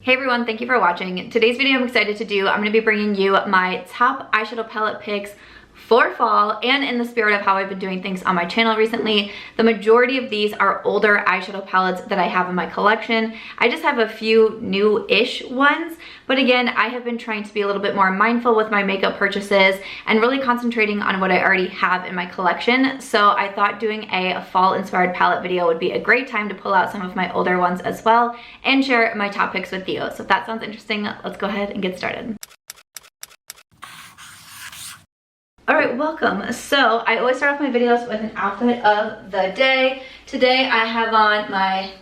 Hey everyone, thank you for watching. Today's video I'm excited to do, I'm going to be bringing you my top eyeshadow palette picks for fall, and in the spirit of how I've been doing things on my channel recently. The majority of these are older eyeshadow palettes that I have in my collection. I just have a few new-ish ones, but again, I have been trying to be a little bit more mindful with my makeup purchases and really concentrating on what I already have in my collection. So I thought doing a fall-inspired palette video would be a great time to pull out some of my older ones as well and share my top picks with you. So if that sounds interesting, let's go ahead and get started. Alright, welcome. So I always start off my videos with an outfit of the day. Today I have on my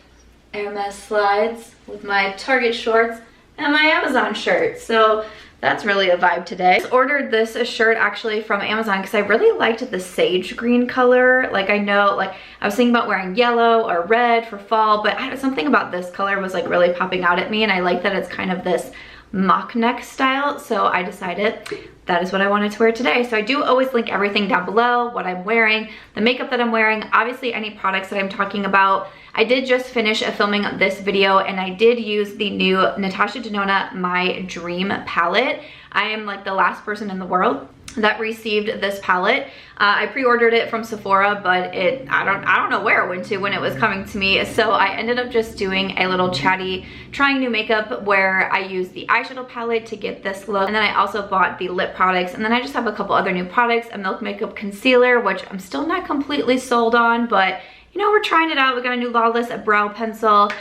Hermes slides with my Target shorts and my Amazon shirt. So that's really a vibe today. I ordered this shirt actually from Amazon because I really liked the sage green color. Like I know, like I was thinking about wearing yellow or red for fall, but something about this color was like really popping out at me, and I like that it's kind of this mock neck style. So I decided that is what I wanted to wear today. So I do always link everything down below, what I'm wearing, the makeup that I'm wearing, obviously any products that I'm talking about. I did just finish filming this video and I did use the new Natasha Denona My Dream palette. I am like the last person in the world that received this palette. I pre-ordered it from Sephora, but I don't know where it went to when it was coming to me. So I ended up just doing a little chatty trying new makeup where I used the eyeshadow palette to get this look. And then I also bought the lip products. And then I just have a couple other new products, a Milk Makeup concealer, which I'm still not completely sold on, but you know, we're trying it out. We got a new Lawless brow pencil.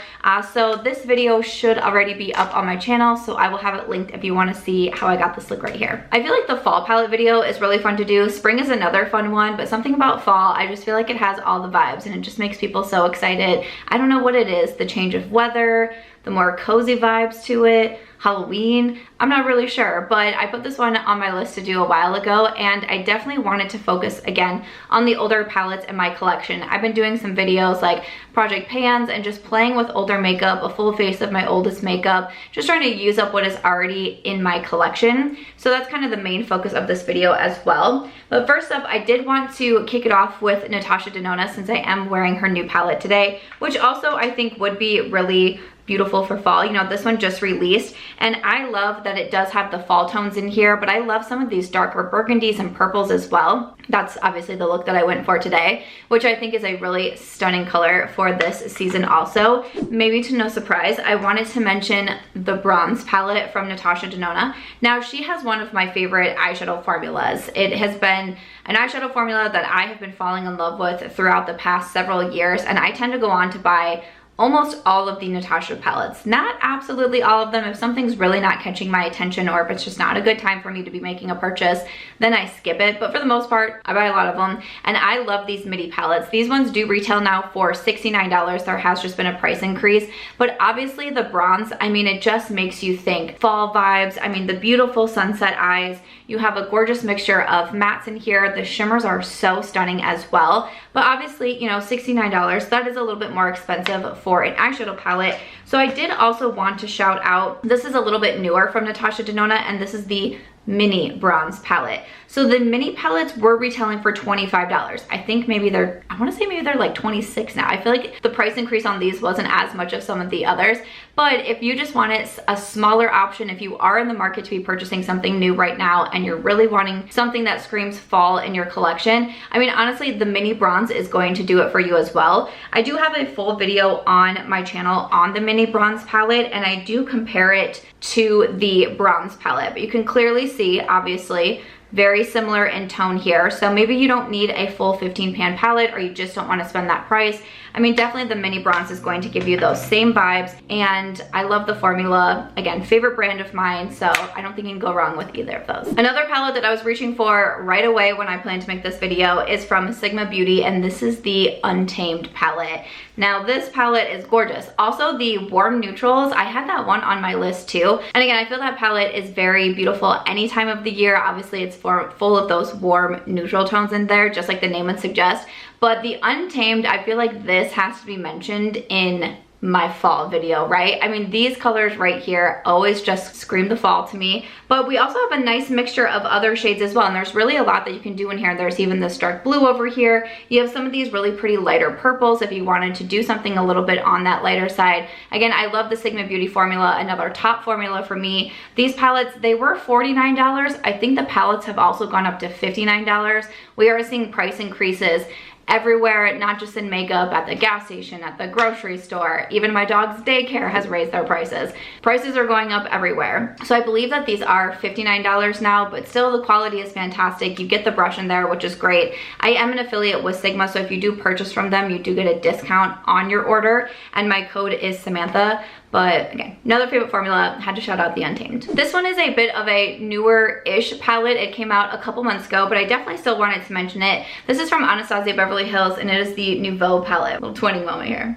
So this video should already be up on my channel, so I will have it linked if you want to see how I got this look right here. I feel like the fall palette video is really fun to do. Spring is another fun one, but something about fall, I just feel like it has all the vibes and it just makes people so excited. I don't know what it is, the change of weather, the more cozy vibes to it, Halloween, I'm not really sure, but I put this one on my list to do a while ago, and I definitely wanted to focus again on the older palettes in my collection. I've been doing some videos like project pans and just playing with older makeup, a full face of my oldest makeup, just trying to use up what is already in my collection. So that's kind of the main focus of this video as well. But first up, I did want to kick it off with Natasha Denona since I am wearing her new palette today, which also I think would be really beautiful for fall. You know, this one just released and I love that it does have the fall tones in here, but I love some of these darker burgundies and purples as well. That's obviously the look that I went for today, which I think is a really stunning color for this season also. Maybe to no surprise, I wanted to mention the bronze palette from Natasha Denona. Now, she has one of my favorite eyeshadow formulas. It has been an eyeshadow formula that I have been falling in love with throughout the past several years, and I tend to go on to buy almost all of the Natasha palettes. Not absolutely all of them. If something's really not catching my attention or if it's just not a good time for me to be making a purchase, then I skip it. But for the most part, I buy a lot of them. And I love these midi palettes. These ones do retail now for $69. There has just been a price increase. But obviously the bronze, I mean, it just makes you think fall vibes. I mean, the beautiful sunset eyes. You have a gorgeous mixture of mattes in here. The shimmers are so stunning as well. But obviously, you know, $69, that is a little bit more expensive for an eyeshadow palette. So I did also want to shout out, this is a little bit newer from Natasha Denona, and this is the mini bronze palette. So the mini palettes were retailing for $25. I think maybe I want to say maybe they're like 26 now. I feel like the price increase on these wasn't as much of some of the others. But if you just wanted a smaller option, if you are in the market to be purchasing something new right now and you're really wanting something that screams fall in your collection, I mean, honestly, the mini bronze is going to do it for you as well. I do have a full video on my channel on the mini bronze palette, and I do compare it to the bronze palette, but you can clearly see, obviously, very similar in tone here. So maybe you don't need a full 15 pan palette, or you just don't want to spend that price. I mean, definitely the mini bronze is going to give you those same vibes, and I love the formula. Again, favorite brand of mine, so I don't think you can go wrong with either of those. Another palette that I was reaching for right away when I planned to make this video is from Sigma Beauty, and this is the Untamed palette. Now, this palette is gorgeous. Also, the warm neutrals, I had that one on my list too. And again, I feel that palette is very beautiful any time of the year. Obviously, it's full of those warm neutral tones in there, just like the name would suggest. But the Untamed, I feel like this has to be mentioned in my fall video, right? I mean, these colors right here always just scream the fall to me, but we also have a nice mixture of other shades as well, and there's really a lot that you can do in here. There's even this dark blue over here. You have some of these really pretty lighter purples if you wanted to do something a little bit on that lighter side. Again, I love the Sigma Beauty formula, another top formula for me. These palettes, they were $49. I think the palettes have also gone up to $59. We are seeing price increases everywhere, not just in makeup, at the gas station, at the grocery store. Even my dog's daycare has raised their prices. Prices are going up everywhere. So I believe that these are $59 now, but still the quality is fantastic. You get the brush in there, which is great. I am an affiliate with Sigma, so if you do purchase from them, you do get a discount on your order, and my code is Samantha. But again, another favorite formula, had to shout out the Untamed. This one is a bit of a newer-ish palette. It came out a couple months ago, but I definitely still wanted to mention it. This is from Anastasia Beverly Hills, and it is the Nouveau palette. Little twinning moment here.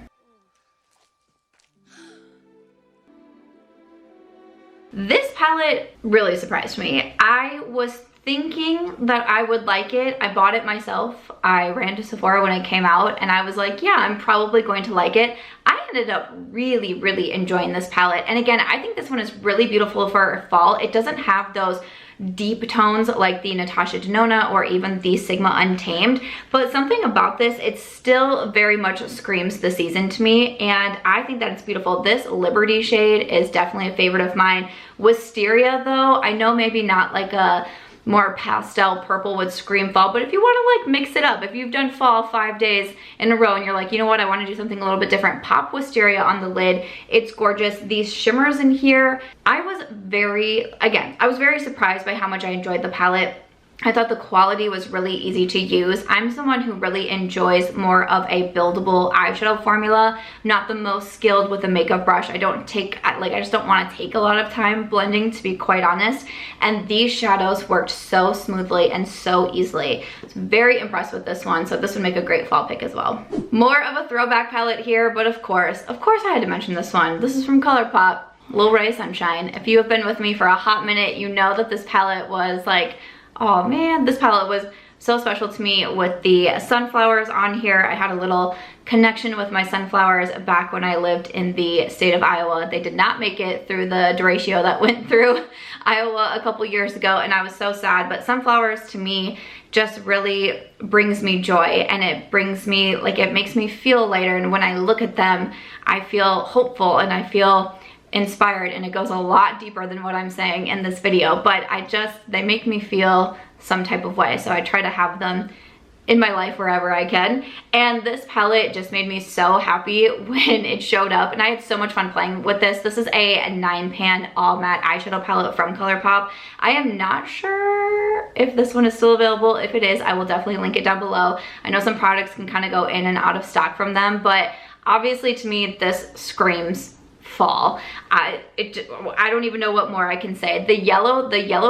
This palette really surprised me. I was thinking that I would like it. I bought it myself. I ran to Sephora when it came out, and I was like, yeah, I'm probably going to like it. I ended up really enjoying this palette. And again, I think this one is really beautiful for fall. It doesn't have those deep tones like the Natasha Denona or even the Sigma Untamed, but something about this, it still very much screams the season to me, and I think that it's beautiful. This Liberty shade is definitely a favorite of mine. Wisteria though, I know maybe not like a more pastel purple would scream fall, but if you want to like mix it up, if you've done fall 5 days in a row and you're like, you know what, I want to do something a little bit different, pop Wisteria on the lid. It's gorgeous. These shimmers in here, I was very surprised by how much I enjoyed the palette. I thought the quality was really easy to use. I'm someone who really enjoys more of a buildable eyeshadow formula. I'm not the most skilled with a makeup brush. I just don't want to take a lot of time blending, to be quite honest. And these shadows worked so smoothly and so easily. I was very impressed with this one, so this would make a great fall pick as well. More of a throwback palette here, but of course I had to mention this one. This is from Colourpop, Lil Ray Sunshine. If you have been with me for a hot minute, you know that this palette was like, oh man, this palette was so special to me with the sunflowers on here. I had a little connection with my sunflowers back when I lived in the state of Iowa. They did not make it through the derecho that went through Iowa a couple years ago, and I was so sad. But sunflowers to me just really brings me joy, and it brings me, like, it makes me feel lighter, and when I look at them, I feel hopeful and I feel inspired, and it goes a lot deeper than what I'm saying in this video, but they make me feel some type of way, so I try to have them in my life wherever I can. And this palette just made me so happy when it showed up, and I had so much fun playing with this. This is a 9-pan all matte eyeshadow palette from Colourpop. I am not sure if this one is still available. If it is, I will definitely link it down below. I know some products can kind of go in and out of stock from them, but obviously to me this screams fall. I don't even know what more I can say. The yellow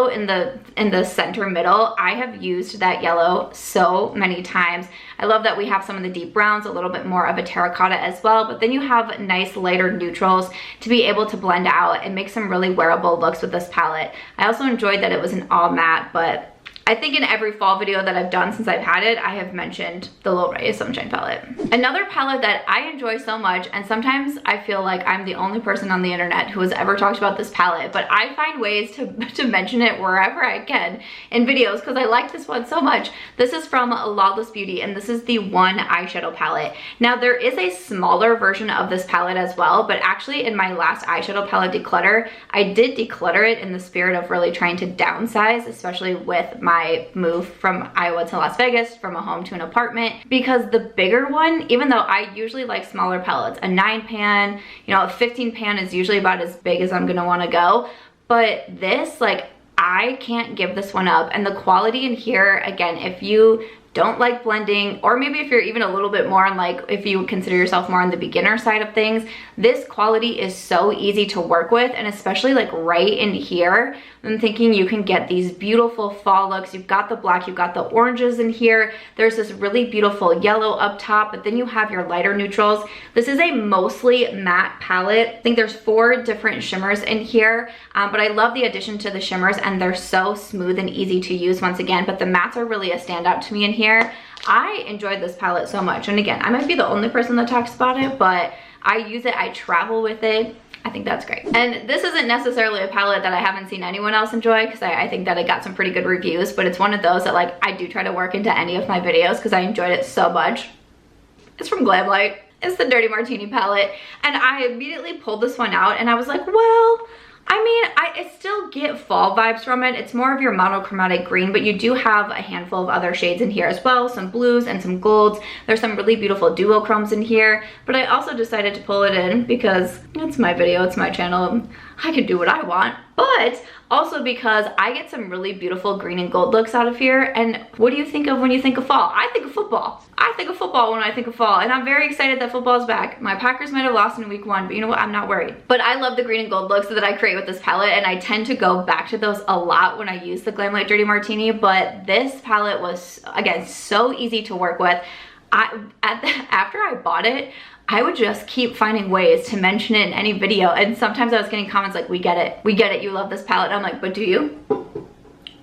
in the center middle, I have used that yellow so many times. I love that we have some of the deep browns, a little bit more of a terracotta as well, but then you have nice lighter neutrals to be able to blend out and make some really wearable looks with this palette. I also enjoyed that it was an all matte, but I think in every fall video that I've done since I've had it, I have mentioned the Lil Ray Sunshine palette. Another palette that I enjoy so much, and sometimes I feel like I'm the only person on the internet who has ever talked about this palette, but I find ways to mention it wherever I can in videos because I like this one so much. This is from Lawless Beauty, and this is the One eyeshadow palette. Now there is a smaller version of this palette as well, but actually in my last eyeshadow palette declutter, I did declutter it in the spirit of really trying to downsize, especially with my move from Iowa to Las Vegas, from a home to an apartment, because the bigger one, even though I usually like smaller palettes, a 9-pan, you know, a 15-pan is usually about as big as I'm gonna wanna go, but this, like, I can't give this one up. And the quality in here, again, if you don't like blending, or maybe if you're even a little bit more on, like, if you consider yourself more on the beginner side of things, this quality is so easy to work with, and especially like right in here, I'm thinking you can get these beautiful fall looks. You've got the black, you've got the oranges in here, there's this really beautiful yellow up top, but then you have your lighter neutrals. This is a mostly matte palette. I think there's 4 different shimmers in here, but I love the addition to the shimmers, and they're so smooth and easy to use once again, but the mattes are really a standout to me in here. I enjoyed this palette so much, and again, I might be the only person that talks about it, but I use it, I travel with it. I think that's great. And this isn't necessarily a palette that I haven't seen anyone else enjoy, because I think that it got some pretty good reviews, but it's one of those that like I do try to work into any of my videos because I enjoyed it so much. It's from Glamlite. It's the Dirty Martini palette, and I immediately pulled this one out and I was like, well, I mean, I still get fall vibes from it. It's more of your monochromatic green, but you do have a handful of other shades in here as well, some blues and some golds. There's some really beautiful duochromes in here, but I also decided to pull it in because it's my video, it's my channel. I can do what I want, but also because I get some really beautiful green and gold looks out of here. And what do you think of when you think of fall? I think of football. I think of football when I think of fall, and I'm very excited that football is back. My Packers might have lost in week 1, but you know what? I'm not worried. But I love the green and gold looks that I create with this palette, and I tend to go back to those a lot when I use the Glamlite Dirty Martini, but this palette was, again, so easy to work with. After I bought it, I would just keep finding ways to mention it in any video, and sometimes I was getting comments like, we get it, you love this palette. I'm like, but do you?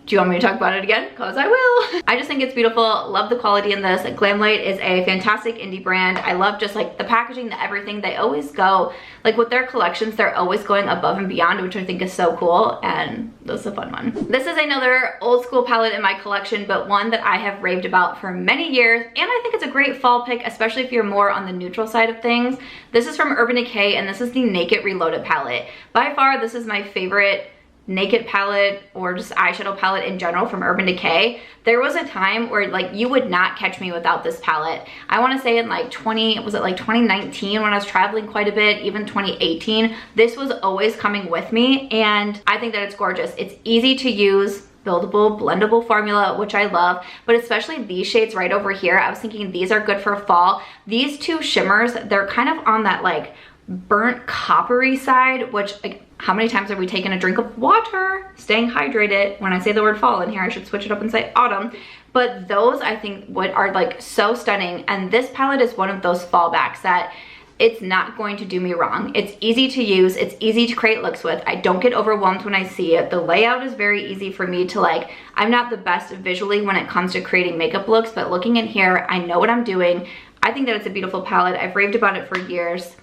Do you want me to talk about it again? Because I will. I just think it's beautiful. Love the quality in this. Glamlite is a fantastic indie brand. I love just like the packaging, the everything. They always go, like with their collections, they're always going above and beyond, which I think is so cool, and this is a fun one. This is another old school palette in my collection, but one that I have raved about for many years, and I think it's a great fall pick, especially if you're more on the neutral side of things. This is from Urban Decay, and this is the Naked Reloaded palette. By far, this is my favorite naked palette or just eyeshadow palette in general from Urban Decay. There was a time where like you would not catch me without this palette. I want to say in like 2019 when I was traveling quite a bit, even 2018, this was always coming with me, and I think that it's gorgeous. It's easy to use, buildable, blendable formula, which I love, but especially these shades right over here. I was thinking these are good for fall. These two shimmers, they're kind of on that like burnt coppery side, which like, how many times have we taken a drink of water, staying hydrated? When I say the word fall in here, I should switch it up and say autumn. But those I think what are like so stunning, and this palette is one of those fallbacks that it's not going to do me wrong. It's easy to use, it's easy to create looks with. I don't get overwhelmed when I see it. The layout is very easy for me to like, I'm not the best visually when it comes to creating makeup looks, but looking in here, I know what I'm doing. I think that it's a beautiful palette. I've raved about it for years,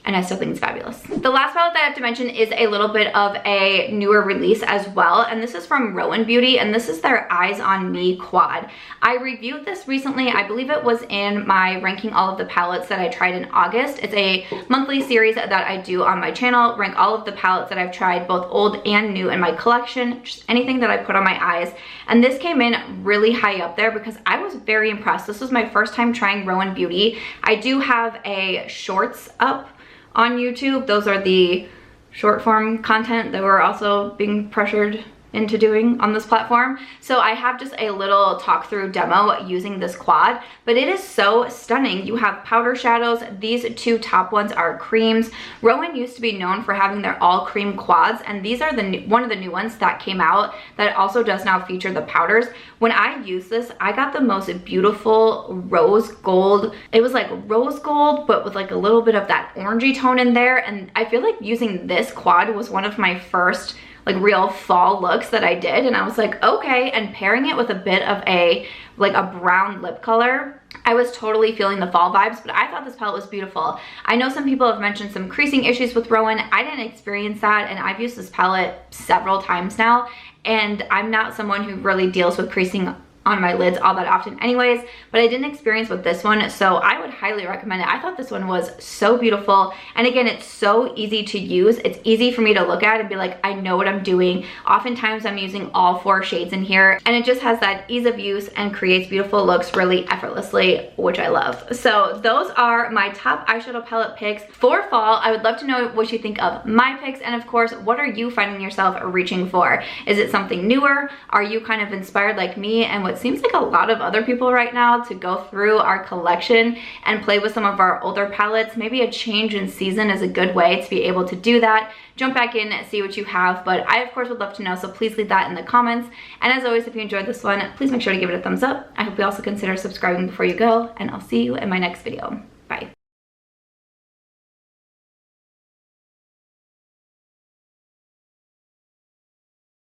and I still think it's fabulous. The last palette that I have to mention is a little bit of a newer release as well, and this is from Roen Beauty, and this is their Eyes On Me quad. I reviewed this recently. I believe it was in my ranking all of the palettes that I tried in August. It's a monthly series that I do on my channel, rank all of the palettes that I've tried, both old and new in my collection, just anything that I put on my eyes. And this came in really high up there because I was very impressed. This was my first time trying Roen Beauty. I do have a shorts up on YouTube. Those are the short form content that we're also being pressured into doing on this platform. So I have just a little talk through demo using this quad, but it is so stunning. You have powder shadows. These two top ones are creams. Roen used to be known for having their all cream quads, and these are one of the new ones that came out that also does now feature the powders. When I use this, I got the most beautiful rose gold. It was like rose gold, but with like a little bit of that orangey tone in there. And I feel like using this quad was one of my first like real fall looks that I did, and I was like, okay. And pairing it with a bit of a like a brown lip color, I was totally feeling the fall vibes. But I thought this palette was beautiful. I know some people have mentioned some creasing issues with Roen. I didn't experience that, and I've used this palette several times now, and I'm not someone who really deals with creasing on my lids all that often anyways, but I didn't experience with this one, so I would highly recommend it. I thought this one was so beautiful, and again, it's so easy to use. It's easy for me to look at and be like, I know what I'm doing. Oftentimes I'm using all 4 shades in here, and it just has that ease of use and creates beautiful looks really effortlessly, which I love. So those are my top eyeshadow palette picks for fall. I would love to know what you think of my picks, and of course, what are you finding yourself reaching for? Is it something newer? Are you kind of inspired like me and what seems like a lot of other people right now to go through our collection and play with some of our older palettes? Maybe a change in season is a good way to be able to do that. Jump back in and see what you have, but I of course would love to know, so please leave that in the comments. And as always, if you enjoyed this one, please make sure to give it a thumbs up. I hope you also consider subscribing before you go, and I'll see you in my next video. Bye.